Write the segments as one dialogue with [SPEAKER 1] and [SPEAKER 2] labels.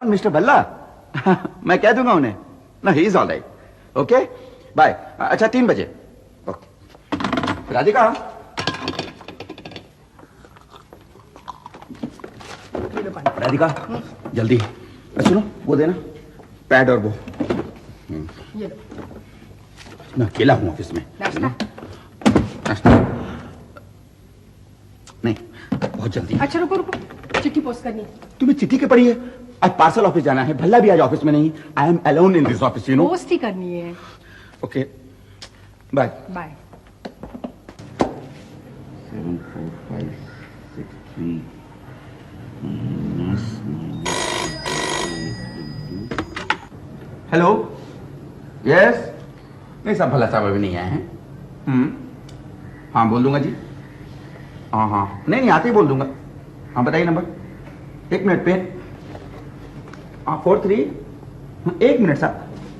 [SPEAKER 1] Mister Bhalla मैं कह दूंगा उन्हें ना, he is all right, okay bye. अच्छा 3 बजे, ओके। राधिका, राधिका जल्दी सुनो, वो देना पैड और वो।
[SPEAKER 2] ये लो।
[SPEAKER 1] मैं अकेला हूँ ऑफिस में। नाश्ता नहीं, बहुत जल्दी।
[SPEAKER 2] अच्छा रुको रुको, चिट्ठी पोस्ट करनी है।
[SPEAKER 1] तुम्हें चिट्ठी के पड़ी है? आज पार्सल ऑफिस जाना है, भल्ला भी आज ऑफिस में नहीं। I am alone in this office, you know.
[SPEAKER 2] Post ही करनी है।
[SPEAKER 1] Okay bye
[SPEAKER 2] bye.
[SPEAKER 1] 7 4 5 6 3 hello, yes. नहीं सब भला साहब अभी नहीं आए हैं। हाँ बोल दूंगा जी। हाँ हाँ, नहीं आते ही बोल दूंगा। हाँ बताइए नंबर। 1 मिनट पे। हाँ 43, 1 मिनट साहब।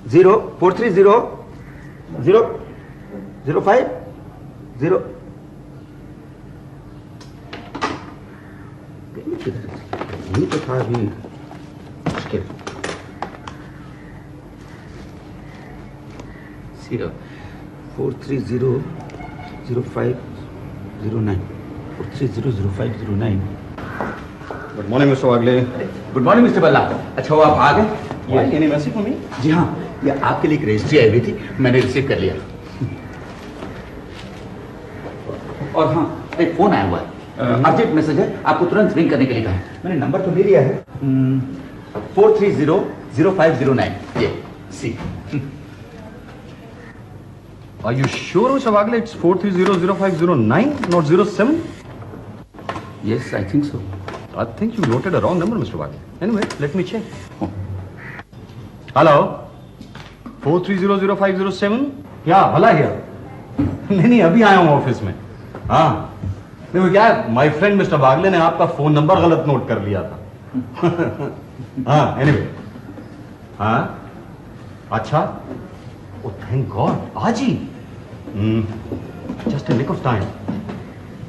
[SPEAKER 1] 0430 005 0। यही तो था अभी मुश्किल। 430 05 09 430 05 09।
[SPEAKER 3] Good morning mister Wagle.
[SPEAKER 1] Good morning mister Bhalla. अच्छा वो आप आ गए?
[SPEAKER 3] Any message for me?
[SPEAKER 1] जी हाँ, ये आपके लिए एक रजिस्ट्री आई हुई थी, मैंने रिसीव कर लिया। और हाँ, एक फोन आया हुआ है, अर्जेंट मैसेज है, आपको तुरंत रिंग करने के लिए कहा है। मैंने नंबर तो ले लिया है, 430 05 09। ये सी।
[SPEAKER 3] Are you sure, Mr. Wagle, it's 4300509, not 07?
[SPEAKER 1] Yes, I think so.
[SPEAKER 3] I think you noted a wrong number, Mr. Wagle. Anyway, let me check. Hello? 4300507? क्या भला गया? नहीं अभी आया हूँ ऑफिस में। हाँ नहीं, वो क्या है, माय फ्रेंड मिस्टर वागले ने आपका फोन नंबर गलत नोट कर लिया था। हाँ एनीवे। हाँ अच्छा, ओ थैंक गॉड, आज ही। Just a nick of time.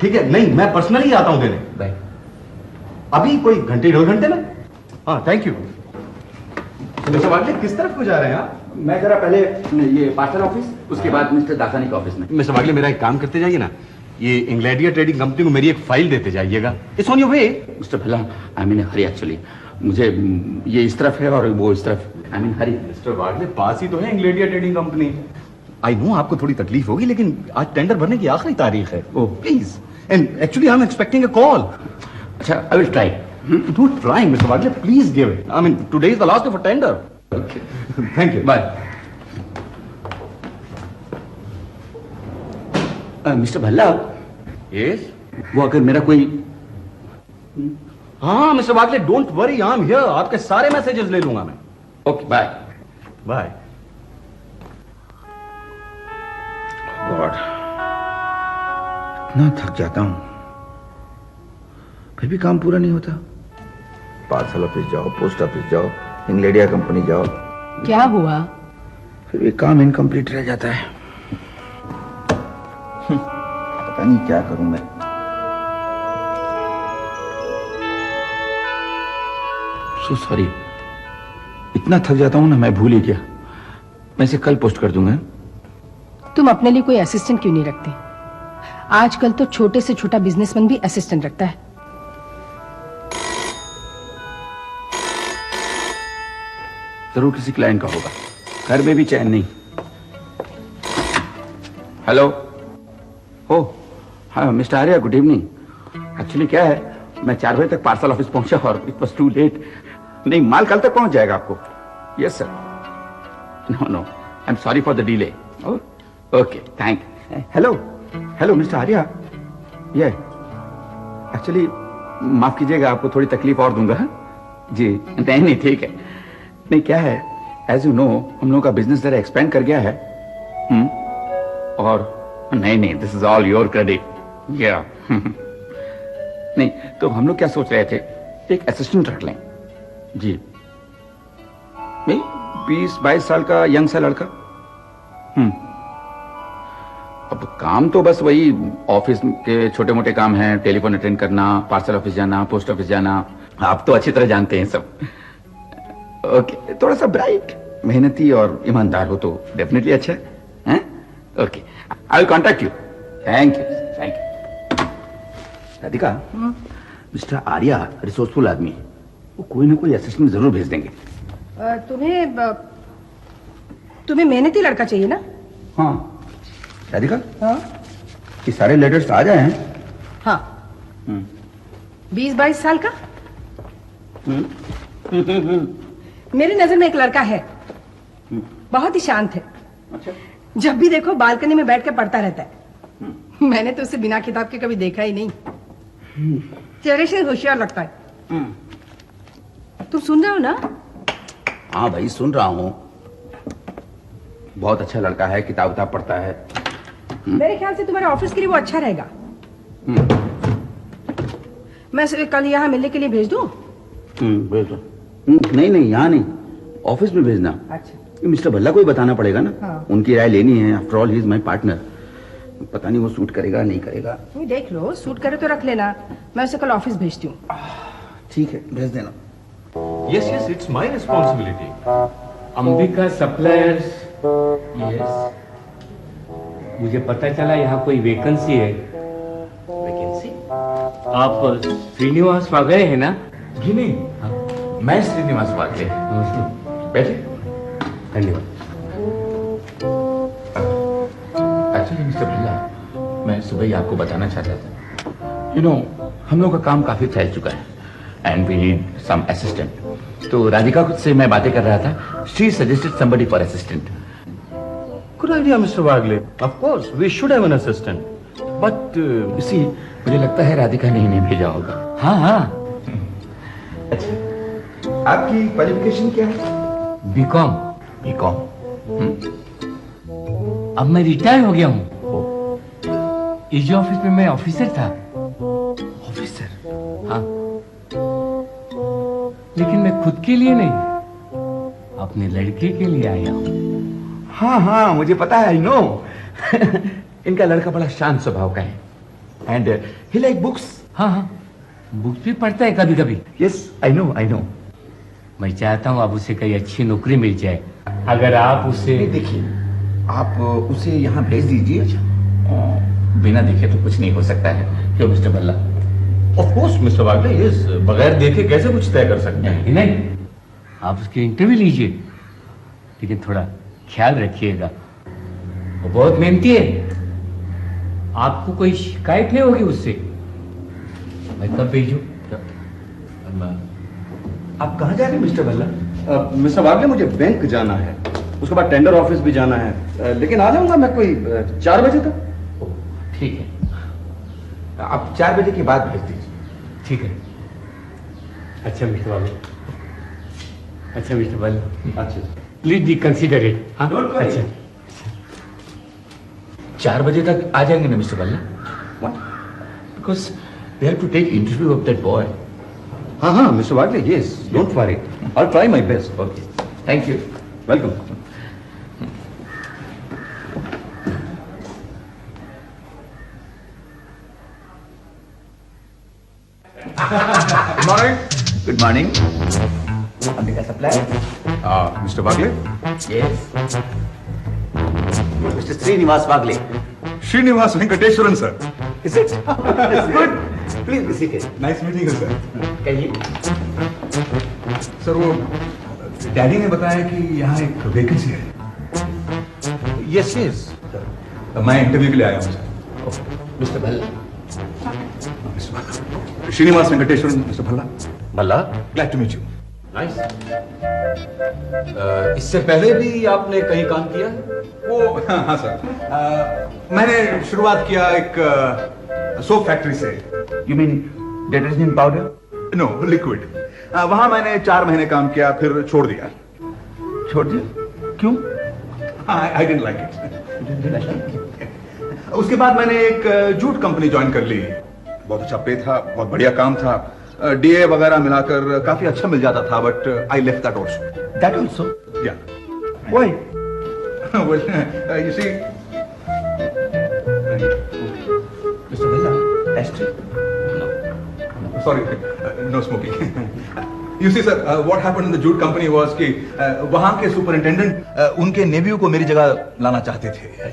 [SPEAKER 3] ठीक है, नहीं मैं पर्सनली आता हूं देने।
[SPEAKER 1] बाय।
[SPEAKER 3] अभी कोई घंटे 2 घंटे में। हाँ थैंक यू। मिस्टर वागले किस तरफ को जा रहे हैं आप?
[SPEAKER 1] मैं जरा पहले ये पार्सल ऑफिस, उसके बाद मिस्टर दासानी के ऑफिस में।
[SPEAKER 3] मिस्टर वागले मेरा एक काम करते जाइए ना, ये इंग्लैडिया ट्रेडिंग कंपनी को मेरी एक फाइल देते जाइएगा। It's on your way.
[SPEAKER 1] Mister भला, आई मीन हरी एक्चुअली, मुझे ये इस तरफ है और वो इस तरफ, आई मीन हरी।
[SPEAKER 3] मिस्टर वागले पास ही तो है इंग्लैडिया ट्रेडिंग कंपनी। आई नो आपको थोड़ी तकलीफ होगी, लेकिन आज टेंडर भरने की आखिरी तारीख है। Oh please, and actually I am expecting a call.
[SPEAKER 1] अच्छा I will try.
[SPEAKER 3] Do try mister Wagle, please give it. I mean today is the last of a tender.
[SPEAKER 1] Okay
[SPEAKER 3] thank you,
[SPEAKER 1] bye. Mister Bhalla,
[SPEAKER 3] yes.
[SPEAKER 1] वो अगर मेरा कोई,
[SPEAKER 3] हाँ mister Wagle don't worry, I am here. आपके सारे messages ले लूंगा मैं।
[SPEAKER 1] Okay bye
[SPEAKER 3] bye.
[SPEAKER 1] गॉड, इतना थक जाता हूं, फिर भी काम पूरा नहीं होता। पार्सल ऑफिस जाओ, पोस्ट ऑफिस जाओ, इंग्लैडिया कंपनी जाओ,
[SPEAKER 2] क्या हुआ?
[SPEAKER 1] फिर भी काम इनकम्प्लीट रह जाता है। पता नहीं क्या करूं मैं। सो सॉरी, इतना थक जाता हूं ना, मैं भूल ही गया। मैं इसे कल पोस्ट कर दूंगा।
[SPEAKER 2] तुम अपने लिए कोई असिस्टेंट क्यों नहीं रखते? आजकल तो छोटे से छोटा बिजनेसमैन भी असिस्टेंट रखता है।
[SPEAKER 1] जरूर किसी क्लाइंट का होगा, घर में भी चैन नहीं। हेलो, ओ हाँ mister Arya, good evening. Actually क्या है, मैं 4 बजे तक पार्सल ऑफिस पहुंचा और इट वॉज टू लेट। नहीं, माल कल तक पहुंच जाएगा आपको। Yes sir. No no, I am sorry for the delay. Okay thank. Hello hello mister Arya, ये एक्चुअली माफ कीजिएगा, आपको थोड़ी तकलीफ और दूंगा जी। नहीं ठीक है। नहीं क्या है, एज यू नो हम लोगों का बिजनेस जरा एक्सपेंड कर गया है। और नहीं this is all your credit. या नहीं तो हम लोग क्या सोच रहे थे, एक असिस्टेंट रख लें जी। नहीं 20-22 साल का यंग सा लड़का। अब काम तो बस वही ऑफिस के छोटे मोटे काम हैं, टेलीफोन अटेंड करना, पार्सल ऑफिस जाना, पोस्ट ऑफिस जाना, आप तो अच्छी तरह जानते हैं सब। ओके, थोड़ा सा ब्राइट, मेहनती और ईमानदार हो तो डेफिनेटली अच्छा है। Okay, I will contact you. Thank you, thank you. Radhika, mister Arya resourceful आदमी है, वो कोई ना कोई असिस्टेंट जरूर भेज देंगे।
[SPEAKER 2] तुम्हें मेहनती लड़का चाहिए ना?
[SPEAKER 1] हाँ राधिका,
[SPEAKER 2] हाँ
[SPEAKER 1] ये सारे लेटर्स आ जाए हैं?
[SPEAKER 2] हाँ। 20-22 साल का मेरी नजर में एक लड़का है, बहुत ही शांत है।
[SPEAKER 1] अच्छा,
[SPEAKER 2] जब भी देखो बालकनी में बैठ कर पढ़ता रहता है। मैंने तो उसे बिना किताब के कभी देखा ही नहीं। चेहरे से होशियार लगता है। तुम सुन रहे हो ना?
[SPEAKER 1] हाँ भाई सुन रहा हूँ। बहुत अच्छा लड़का है, किताब उताब पढ़ता है।
[SPEAKER 2] मेरे ख्याल से तुम्हारे ऑफिस के लिए वो अच्छा रहेगा। मैं उसे कल यहाँ मिलने के लिए भेज दूँ?
[SPEAKER 1] भेज दो। नहीं नहीं, यहाँ नहीं, ऑफिस में भेजना।
[SPEAKER 2] अच्छा,
[SPEAKER 1] ये मिस्टर भल्ला को ही बताना पड़ेगा ना।
[SPEAKER 2] हाँ।
[SPEAKER 1] उनकी राय लेनी है, after all he is my partner. पता नहीं वो सूट करेगा नहीं करेगा।
[SPEAKER 2] नहीं देख लो, सूट करे तो रख लेना, मैं उसे कल ऑफिस भेजती हूँ।
[SPEAKER 1] ठीक है, भेज देना।
[SPEAKER 3] Yes, yes, it's my responsibility.
[SPEAKER 4] Ambika suppliers. Yes, मुझे पता चला यहाँ कोई वैकेंसी है।
[SPEAKER 3] वैकेंसी?
[SPEAKER 4] आप श्रीनिवास वागले हैं ना?
[SPEAKER 1] जी नहीं, मैं श्रीनिवास वागले। बैठे।
[SPEAKER 4] धन्यवाद।
[SPEAKER 1] एक्चुअली मिस्टर भल्ला, मैं सुबह ही आपको बताना चाहता था। हम लोग का काम काफी फैल चुका है and we need some assistant. तो राधिका से मैं बातें कर रहा था, she suggested somebody for assistant.
[SPEAKER 3] Good idea, Mr. Wagle. Of course, we should have an assistant. But
[SPEAKER 1] इसी मुझे लगता है राधिका ने इन्हें भेजा होगा।
[SPEAKER 4] हाँ हाँ,
[SPEAKER 1] अच्छा, आपकी क्वालिफिकेशन क्या है?
[SPEAKER 4] बीकॉम।
[SPEAKER 1] बीकॉम।
[SPEAKER 4] अब मैं रिटायर हो गया हूँ। इस ऑफिस में मैं ऑफिसर था।
[SPEAKER 1] ऑफिसर?
[SPEAKER 4] हाँ, लेकिन मैं खुद के लिए नहीं, अपने लड़के के लिए आया हूँ।
[SPEAKER 1] हाँ हाँ, मुझे पता है, आई नो। इनका लड़का बड़ा शांत स्वभाव का है एंड ही लाइक बुक्स।
[SPEAKER 4] हाँ हाँ, बुक्स भी पढ़ता है कभी कभी।
[SPEAKER 1] Yes, I know I know.
[SPEAKER 4] मैं चाहता हूँ अब उसे कहीं अच्छी नौकरी मिल जाए। अगर आप उसे
[SPEAKER 1] देखिए, आप उसे यहाँ भेज दीजिए। बिना देखे तो कुछ नहीं हो सकता है, क्यों mister Bhalla?
[SPEAKER 3] of course, Mr. Wagle, yes. बगैर देखे कैसे कुछ तय कर सकते हैं?
[SPEAKER 4] नहीं, आप उसकी इंटरव्यू लीजिए, लेकिन थोड़ा ख्याल रखिएगा, वो बहुत मेहनती है। आपको कोई शिकायत नहीं होगी उससे। मैं कब भेजूं?
[SPEAKER 1] आप कहाँ जा रहे हैं मिस्टर भल्ला?
[SPEAKER 3] मिस्टर वागले, मुझे बैंक जाना है, उसके बाद टेंडर ऑफिस भी जाना है, लेकिन आ जाऊंगा मैं कोई 4 बजे तक।
[SPEAKER 1] ठीक है, आप 4 बजे के बाद भेज दीजिए।
[SPEAKER 4] ठीक है। अच्छा मिस्टर बाबू, अच्छा मिस्टर बाबू,
[SPEAKER 3] अच्छा,
[SPEAKER 4] प्लीज बी कंसिडरेट। हाँ,
[SPEAKER 1] Don't worry.
[SPEAKER 4] अच्छा,
[SPEAKER 1] 4 बजे तक आ जाएंगे ना mister Bhalla? Because we have to take interview of that boy.
[SPEAKER 3] हाँ हाँ mister Wagle, yes, don't worry, I try my best.
[SPEAKER 1] Okay, thank you.
[SPEAKER 3] Welcome.
[SPEAKER 1] Good morning. Good morning. Ambika supplier?
[SPEAKER 3] Mister Wagle,
[SPEAKER 1] yes, mister Srinivas Wagle.
[SPEAKER 5] Srinivas Venkateswaran, sir.
[SPEAKER 1] Is it? Good. Please be seated.
[SPEAKER 5] Nice meeting you, sir.
[SPEAKER 1] कहिए।
[SPEAKER 5] Sir, वो daddy ने बताया कि यहाँ एक vacancy है।
[SPEAKER 3] Yes yes,
[SPEAKER 5] मैं interview के लिए आया हूँ, sir.
[SPEAKER 1] Mister Bhalla.
[SPEAKER 5] Srinivas Venkateshwaran, mister Bhalla.
[SPEAKER 3] Bhalla,
[SPEAKER 5] glad to meet you.
[SPEAKER 3] Nice. इससे पहले भी आपने कहीं काम किया?
[SPEAKER 5] वो हाँ सर, मैंने शुरुआत किया एक सोप फैक्ट्री से।
[SPEAKER 1] You mean detergent powder?
[SPEAKER 5] No, liquid. वहां मैंने 4 महीने काम किया, फिर छोड़ दिया।
[SPEAKER 1] छोड़ दिया? क्यों?
[SPEAKER 5] I didn't like it. उसके बाद मैंने एक जूट कंपनी ज्वाइन कर ली। बहुत अच्छा पे था, बहुत बढ़िया काम था, डीए वगैरह मिलाकर काफी अच्छा मिल जाता था, but I left that also.
[SPEAKER 1] That also?
[SPEAKER 5] या
[SPEAKER 1] Why?
[SPEAKER 5] well, you see,
[SPEAKER 1] Mr. Bella, ashtray?
[SPEAKER 5] sorry, no smoking. You see, sir, what happened in the jute company was कि वहां के सुपरिंटेंडेंट उनके नेव्यू को मेरी जगह लाना चाहते थे।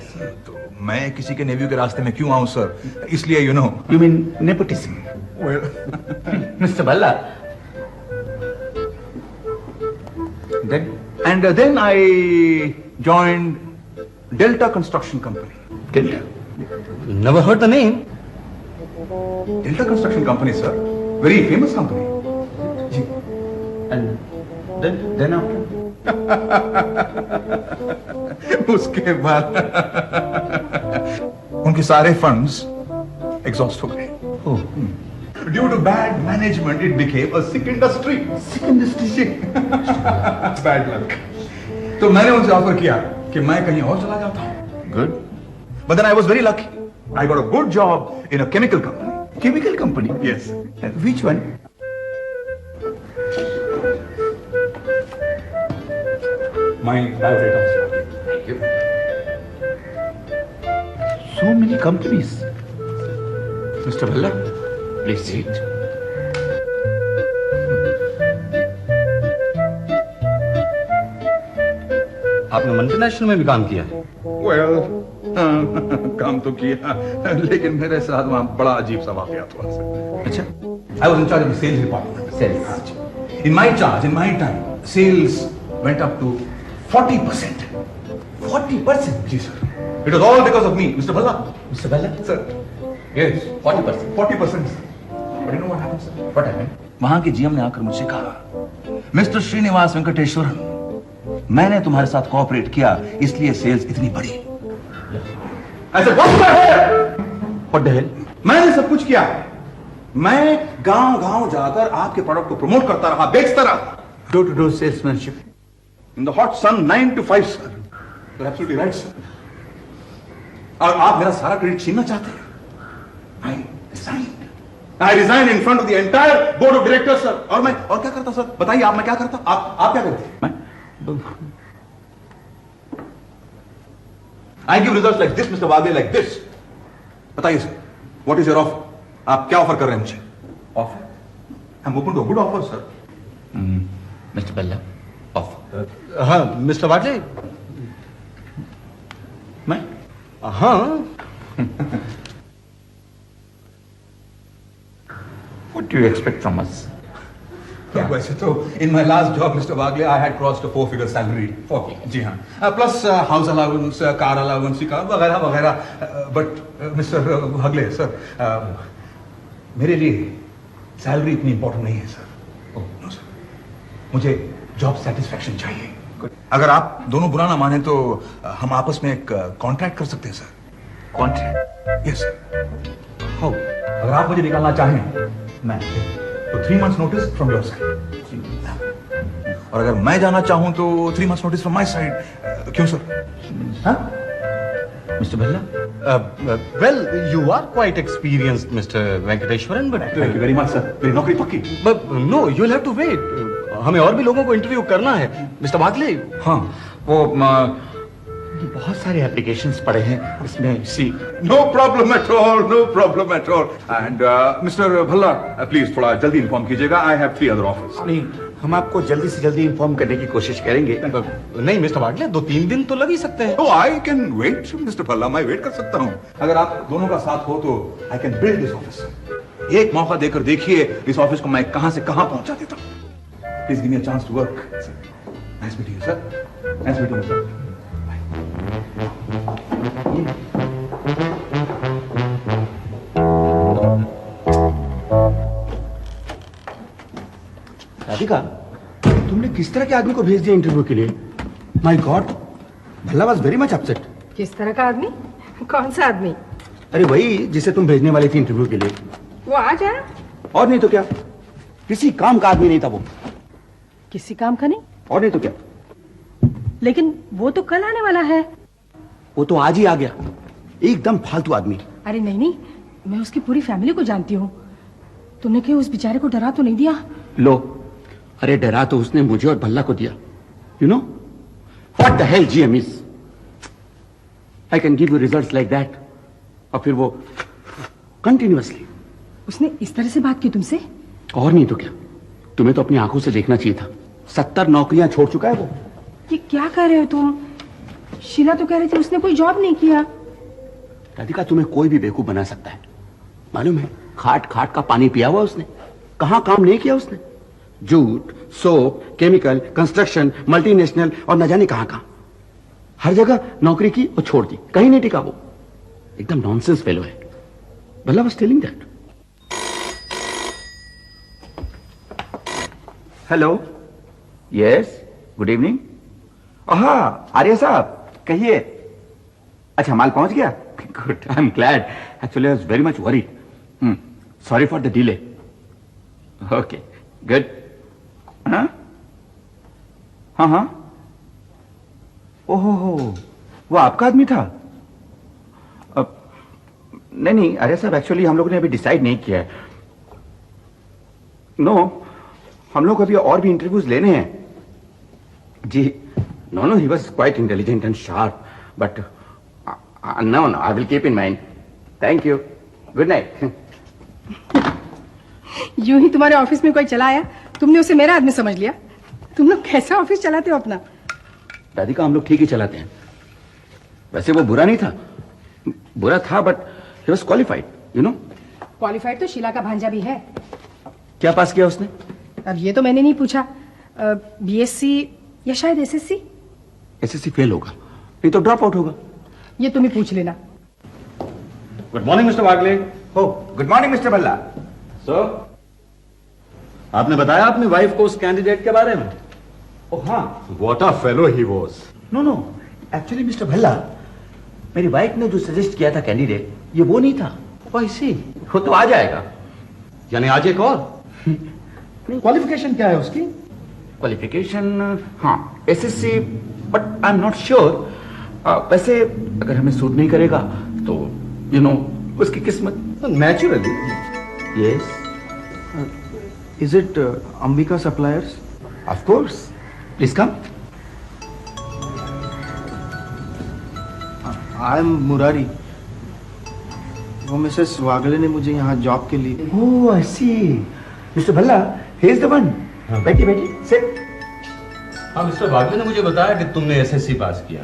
[SPEAKER 5] तो मैं किसी के नेव्यू के रास्ते में क्यों आऊं सर? इसलिए you know।
[SPEAKER 1] You mean nepotism?
[SPEAKER 5] Well,
[SPEAKER 1] Mr. Balla. Then?
[SPEAKER 5] and then I joined Delta Construction Company.
[SPEAKER 1] Delta.
[SPEAKER 3] Never heard the name.
[SPEAKER 5] Delta Construction Company, sir. Very famous company.
[SPEAKER 1] And then after?
[SPEAKER 5] उसके बाद उनके सारे funds exhaust हो गए।
[SPEAKER 1] Oh.
[SPEAKER 5] Due to bad management, it became a sick industry.
[SPEAKER 1] Sick industry.
[SPEAKER 5] Bad luck. तो मैंने उनसे offer किया कि मैं कहीं और चला जाता हूँ।
[SPEAKER 1] Good.
[SPEAKER 5] But then I was very lucky. I got a good job in a chemical company.
[SPEAKER 1] Chemical company?
[SPEAKER 5] Yes.
[SPEAKER 1] Which one?
[SPEAKER 5] My biodata.
[SPEAKER 1] Thank you. So many companies. Mr. Balla, please sit.
[SPEAKER 3] आपने multinational में भी काम किया है?
[SPEAKER 5] Well, काम तो किया, लेकिन मेरे साथ वहाँ बड़ा अजीब सा वाकया हुआ सर।
[SPEAKER 1] अच्छा?
[SPEAKER 5] I was in charge of the sales department.
[SPEAKER 1] Sales.
[SPEAKER 5] In my charge, in my time, sales went up to 40%.
[SPEAKER 1] 40%?
[SPEAKER 5] Ji sir. It was all because of me, Mr. Balla.
[SPEAKER 1] Mr. Balla?
[SPEAKER 5] Sir,
[SPEAKER 1] Yes, 40%.
[SPEAKER 5] 40%. But you know what happened, sir?
[SPEAKER 1] What happened?
[SPEAKER 5] वहां के GM ने आकर मुझसे कहा, mister Srinivas Venkateswaran, मैंने तुम्हारे साथ cooperate किया, इसलिए सेल्स इतनी बढ़ी। I said, what the hell?
[SPEAKER 1] What the hell?
[SPEAKER 5] मैंने सब कुछ किया। मैं गांव-गांव जाकर आपके प्रोडक्ट को प्रमोट करता रहा, बेचता रहा।
[SPEAKER 1] Door-to-door salesmanship.
[SPEAKER 5] In the hot sun, 9 to 5, sir. You're absolutely right, sir. और आप मेरा सारा क्रेडिट छीनना चाहते हैं? I resigned. I resigned in front of the entire board of directors, sir. और मैं और क्या करता, सर? बताइए, आप मैं क्या करता? आप क्या करते?
[SPEAKER 1] मैं?
[SPEAKER 5] I give results like this, Mr. Wagner, like this. बताइए sir, what is your offer? आप क्या ऑफर कर रहे हैं मुझे?
[SPEAKER 1] Offer?
[SPEAKER 5] I'm open to a good offer, sir.
[SPEAKER 1] Mr. Balla, offer.
[SPEAKER 3] हाँ, मिस्टर वाटले।
[SPEAKER 1] मैं?
[SPEAKER 3] हाँ।
[SPEAKER 1] What do you expect from us?
[SPEAKER 5] वैसे तो in my last job, Mr. Wagner, I had crossed a 4-figure salary. जी हाँ. Plus house allowance, car allowance, वगैरह वगैरह. But Mr. Wagner, sir, मेरे लिए सैलरी इतनी इंपॉर्टेंट नहीं है सर। नो सर, मुझे जॉब सेटिस्फैक्शन चाहिए। अगर आप दोनों बुरा ना माने तो हम आपस में एक कॉन्ट्रैक्ट कर सकते हैं sir.
[SPEAKER 1] Contract?
[SPEAKER 5] Yes sir. How? अगर आप मुझे निकालना चाहें, मैं तो 3 months notice from your side, और अगर मैं जाना चाहूं तो 3 months notice from my side. क्यों सर? हाँ?
[SPEAKER 1] Mr. Balla?
[SPEAKER 3] Well, you are quite experienced, Mr. Venkateshwaran, but
[SPEAKER 5] thank you very much sir, मेरी नौकरी पक्की।
[SPEAKER 3] but no, you'll have to wait. हमें और भी लोगों को इंटरव्यू करना है, मिस्टर वागले।
[SPEAKER 1] हाँ, वो बहुत सारे एप्लीकेशंस पड़े हैं इसमें। See
[SPEAKER 5] no problem at all, no problem at all. And mister Bhalla, please थोड़ा जल्दी इन्फॉर्म कीजिएगा। I have 3 other offers।
[SPEAKER 1] नहीं, हम आपको जल्दी से जल्दी इन्फॉर्म करने की कोशिश करेंगे।
[SPEAKER 3] नहीं मिस्टर वागले, 2-3 दिन तो लग ही सकते हैं।
[SPEAKER 5] Oh, I can wait, Mr. Bhalla, मैं वेट कर सकता हूँ। अगर आप दोनों का साथ हो तो I can build this office. एक मौका देकर देखिए इस ऑफिस को मैं कहां से कहां पहुंचा देता हूँ। Please give me a chance to work. Nice meeting you sir. Nice meeting you sir.
[SPEAKER 1] Radhika, तुमने किस तरह के आदमी को भेज दिया इंटरव्यू के लिए? My God, Bhalla was very much upset.
[SPEAKER 2] किस तरह का आदमी? कौन सा आदमी?
[SPEAKER 1] अरे वही जिसे तुम भेजने वाली थी इंटरव्यू के लिए।
[SPEAKER 2] वो आ जाए।
[SPEAKER 1] और नहीं तो क्या, किसी काम का आदमी नहीं था वो।
[SPEAKER 2] किसी काम का नहीं?
[SPEAKER 1] और नहीं तो क्या।
[SPEAKER 2] लेकिन वो तो कल आने वाला है।
[SPEAKER 1] वो तो आज ही आ गया, एकदम फालतू आदमी।
[SPEAKER 2] अरे नहीं नहीं, मैं उसकी पूरी फैमिली को जानती हूँ। तुमने कहीं उस बेचारे को डरा तो नहीं दिया?
[SPEAKER 1] लो, अरे डरा तो उसने मुझे और भल्ला को दिया। You know what the hell GM is. I can give you results like that. और फिर वो कंटिन्यूअसली।
[SPEAKER 2] उसने इस तरह से बात की तुमसे?
[SPEAKER 1] और नहीं तो क्या, तुम्हें तो अपनी आंखों से देखना चाहिए था। 70 नौकरियां छोड़ चुका है वो।
[SPEAKER 2] ये क्या कह रहे हो तुम? शीला तो कह रही थी उसने कोई जॉब नहीं किया।
[SPEAKER 1] राधिका, तुम्हें कोई भी बेवकूफ बना सकता है। मालूम है, खाट खाट का पानी पिया हुआ उसने। कहां काम नहीं किया उसने। Jute, soap, chemical, construction, multinational और न जाने कहां कहां। हर जगह नौकरी की और छोड़ दी, कहीं नहीं टिका वो। एकदम नॉनसेंस फेलो है। भला was telling that. Hello, yes, good evening. हाँ आर्य साहब, कहिए। अच्छा, माल पहुंच गया? Good, I am glad. Actually I was very much worried. Sorry for the delay. Okay, good. हाँ हाँ हाँ, ओहो हो, वो आपका आदमी था? नहीं नहीं अरे साहब, एक्चुअली हम लोगों ने अभी डिसाइड नहीं किया है। नो, हम लोग अभी और भी इंटरव्यूज लेने हैं जी। No, he was quite intelligent and sharp, but no, I will keep in mind. Thank you, good night.
[SPEAKER 2] यूं ही तुम्हारे ऑफिस में कोई चला आया, तुमने उसे मेरा आदमी समझ लिया। तुम लोग कैसा ऑफिस चलाते हो अपना?
[SPEAKER 1] राधिका, हम लोग ठीक ही चलाते हैं। वैसे वो बुरा नहीं था, बुरा था but he was qualified, you know.
[SPEAKER 2] Qualified तो शीला का भांजा भी है।
[SPEAKER 1] क्या पास किया उसने?
[SPEAKER 2] अब ये तो मैंने नहीं पूछा। बीएससी या शायद एसएससी।
[SPEAKER 1] एसएससी फेल होगा, नहीं तो ड्रॉप आउट होगा।
[SPEAKER 2] ये तुम ही पूछ लेना।
[SPEAKER 3] गुड मॉर्निंग मिस्टर वागले।
[SPEAKER 1] हो, good morning mister Bhalla.
[SPEAKER 3] Sir, आपने बताया अपनी वाइफ को उस कैंडिडेट के बारे में?
[SPEAKER 1] ओह हाँ।
[SPEAKER 3] What a fellow he was.
[SPEAKER 1] No no, actually mister Bhalla, मेरी वाइफ ने जो सजेस्ट किया था कैंडिडेट, ये वो नहीं था।
[SPEAKER 3] वैसी
[SPEAKER 1] वो तो आ जाएगा।
[SPEAKER 3] यानी आज एक और। क्वालिफिकेशन क्या है उसकी?
[SPEAKER 1] क्वालिफिकेशन, हाँ, SSC, but I am not sure. वैसे अगर हमें सूट नहीं करेगा तो यू नो उसकी किस्मत।
[SPEAKER 3] Naturally.
[SPEAKER 1] Yes,
[SPEAKER 6] Is it Ambika Suppliers?
[SPEAKER 1] Of course, please come.
[SPEAKER 6] I am Murari. वो मिसेस वागले ने मुझे यहाँ जॉब के लिए।
[SPEAKER 1] Oh I see, mister Bhalla, he is the one. बैठिए बैठिए, सिट।
[SPEAKER 3] हाँ, मिस्टर वागले ने मुझे बताया कि तुमने एसएससी पास किया।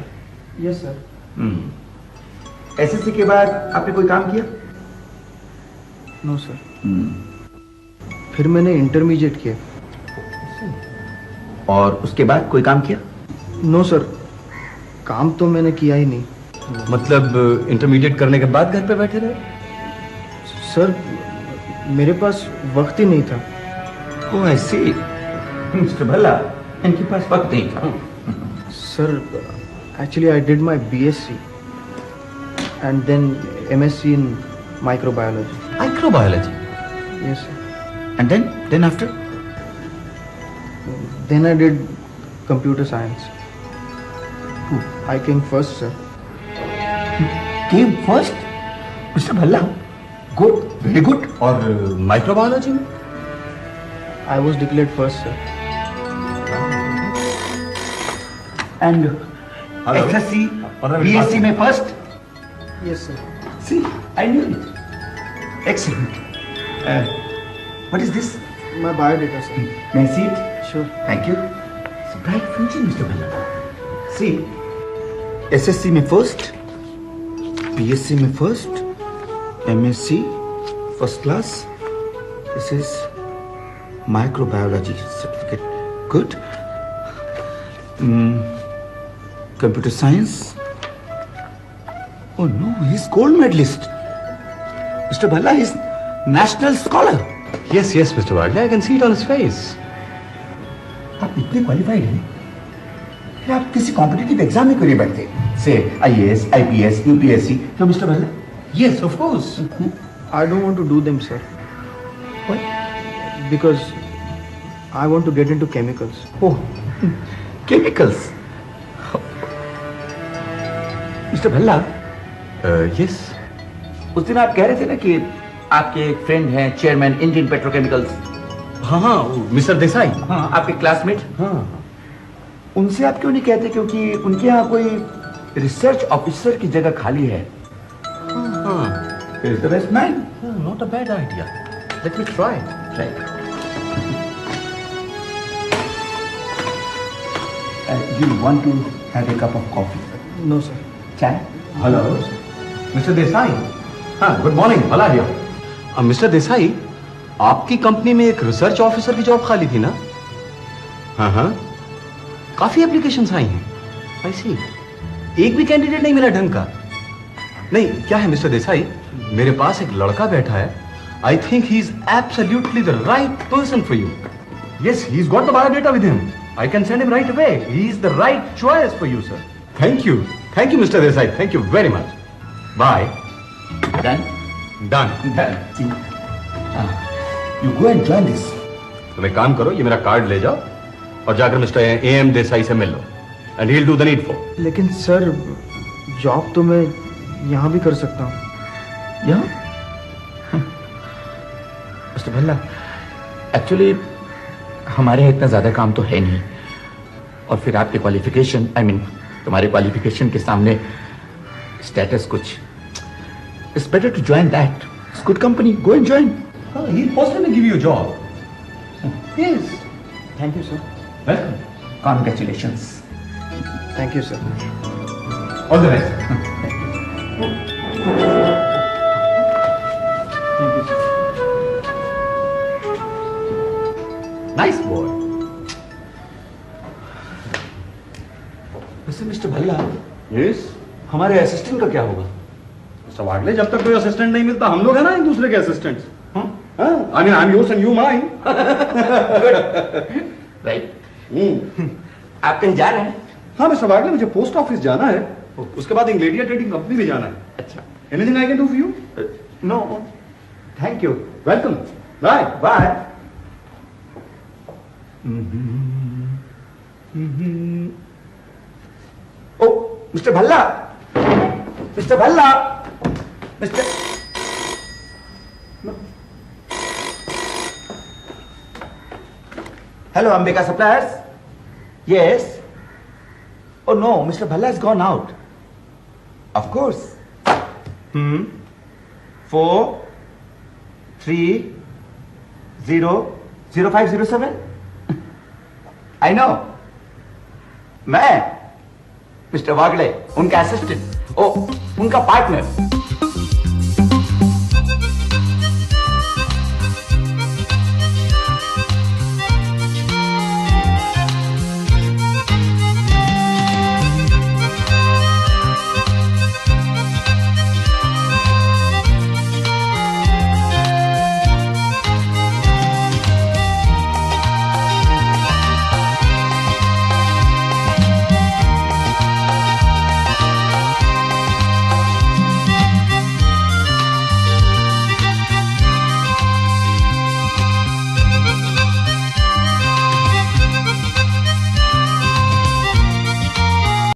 [SPEAKER 6] Yes sir.
[SPEAKER 1] एसएससी के बाद आपने कोई काम किया?
[SPEAKER 6] No sir. फिर मैंने इंटरमीडिएट किया।
[SPEAKER 1] और उसके बाद कोई काम किया?
[SPEAKER 6] नो सर, काम तो मैंने किया ही नहीं।
[SPEAKER 3] मतलब इंटरमीडिएट करने के बाद घर पे बैठे रहे?
[SPEAKER 6] सर, मेरे पास वक्त ही नहीं था।
[SPEAKER 1] ओह आई सी, मिस्टर भल्ला, इनके पास वक्त नहीं था।
[SPEAKER 6] Sir, actually I did my BSc and then MSc in microbiology.
[SPEAKER 3] Microbiology?
[SPEAKER 6] Yes sir.
[SPEAKER 1] And then after?
[SPEAKER 6] Then I did computer science. I came first, sir.
[SPEAKER 1] Came first? Mister Bhalla, good, very good.
[SPEAKER 3] और microbiology में?
[SPEAKER 6] I was declared first, sir.
[SPEAKER 1] And
[SPEAKER 3] Hello?
[SPEAKER 1] SSC,
[SPEAKER 3] Hello?
[SPEAKER 1] BSc में first?
[SPEAKER 6] Yes, sir.
[SPEAKER 1] See, I knew it. Excellent. What is this?
[SPEAKER 6] My biodata, sir.
[SPEAKER 1] May I see it?
[SPEAKER 6] Sure.
[SPEAKER 1] Thank you. It's a bright future, Mr. Bella. See, SSC में first, BSc में first, MSc first class. This is microbiology certificate. Good. Computer science. Oh no, he's gold medalist. Mr. Bella is national scholar.
[SPEAKER 3] Yes, yes, Mr. Wagle, I can see it on his face.
[SPEAKER 1] आप इतने qualified हैं, फिर आप किसी competitive exam में क्यों नहीं बैठते? से आईएएस, आईपीएस, यूपीएससी, क्यों mister Bhalla?
[SPEAKER 3] Yes, of course.
[SPEAKER 6] I don't want to do them, sir.
[SPEAKER 1] Why?
[SPEAKER 6] Because I want to get into chemicals.
[SPEAKER 1] Oh, chemicals. Mister Bhalla,
[SPEAKER 3] Yes.
[SPEAKER 1] उस दिन आप कह रहे थे ना कि आपके एक फ्रेंड हैं चेयरमैन इंडियन पेट्रोकेमिकल्स।
[SPEAKER 3] हाँ हाँ, मिस्टर देसाई।
[SPEAKER 1] हाँ, आपके क्लासमेट।
[SPEAKER 3] हाँ।
[SPEAKER 1] उनसे आप क्यों नहीं कहते, क्योंकि उनके यहाँ कोई रिसर्च ऑफिसर की जगह खाली है।
[SPEAKER 3] हाँ।
[SPEAKER 1] He is the best man.
[SPEAKER 3] Not a bad idea. Let me try.
[SPEAKER 1] Right. You want to have a cup of coffee?
[SPEAKER 6] No sir.
[SPEAKER 1] चाय?
[SPEAKER 3] Hello mister Desai. हाँ, good morning. Bhalla here. Mister Desai, आपकी company में एक रिसर्च ऑफिसर की job खाली थी ना? हाँ हाँ, काफी एप्लीकेशंस आई हैं. आई सी. एक भी कैंडिडेट नहीं मिला ढंग का. नहीं, क्या है मिस्टर देसाई, मेरे पास एक लड़का बैठा है. I think he is absolutely the right person for you. Yes, he is got the biodata with him. I can send him right away. He is the right choice for you sir. Thank you mister Desai. Thank you very much. Bye.
[SPEAKER 1] Done?
[SPEAKER 3] Done.
[SPEAKER 1] Done. See? You go and join this.
[SPEAKER 3] तुम एक काम करो, ये मेरा card ले जाओ और जाकर मिस्टर AM देसाई से मिल लो. And he will do the needful.
[SPEAKER 6] लेकिन सर, जॉब तो मैं यहाँ भी कर सकता हूँ.
[SPEAKER 1] Yeah? मिस्टर भल्ला, एक्चुअली हमारे यहाँ इतना ज्यादा काम तो है नहीं, और फिर आपके क्वालिफिकेशन, तुम्हारे क्वालिफिकेशन के सामने स्टेटस कुछ. It's better to join that. It's good company. Go and join.
[SPEAKER 3] He possibly give you job. Yes.
[SPEAKER 6] Thank you sir.
[SPEAKER 3] Welcome.
[SPEAKER 1] Congratulations.
[SPEAKER 6] Thank you sir.
[SPEAKER 3] All the best.
[SPEAKER 6] Thank you sir.
[SPEAKER 3] Nice boy.
[SPEAKER 1] वैसे mister Bhalla,
[SPEAKER 3] yes, हमारे assistant का क्या होगा? Mister वागले, जब तक कोई assistant नहीं मिलता, हम लोग है ना एक दूसरे के assistants. I mean, I am yours and you mine.
[SPEAKER 1] Right? आप कहीं जा रहे हैं?
[SPEAKER 3] हाँ मिस्टर वागले, मुझे पोस्ट ऑफिस जाना है. उसके बाद इंग्रेडिया ट्रेडिंग कंपनी में जाना है.
[SPEAKER 1] अच्छा.
[SPEAKER 3] Anything I can do for you?
[SPEAKER 1] No, thank you.
[SPEAKER 3] Welcome. Bye.
[SPEAKER 1] Bye. Oh mister Bhalla, mister Bhalla, mister. Hello, Ambika Suppliers. Yes. Oh no, Mr. Bhalla has gone out. Of course. 4 3 0 0507. I know. मैं mister वागले, उनका assistant, ओ उनका partner.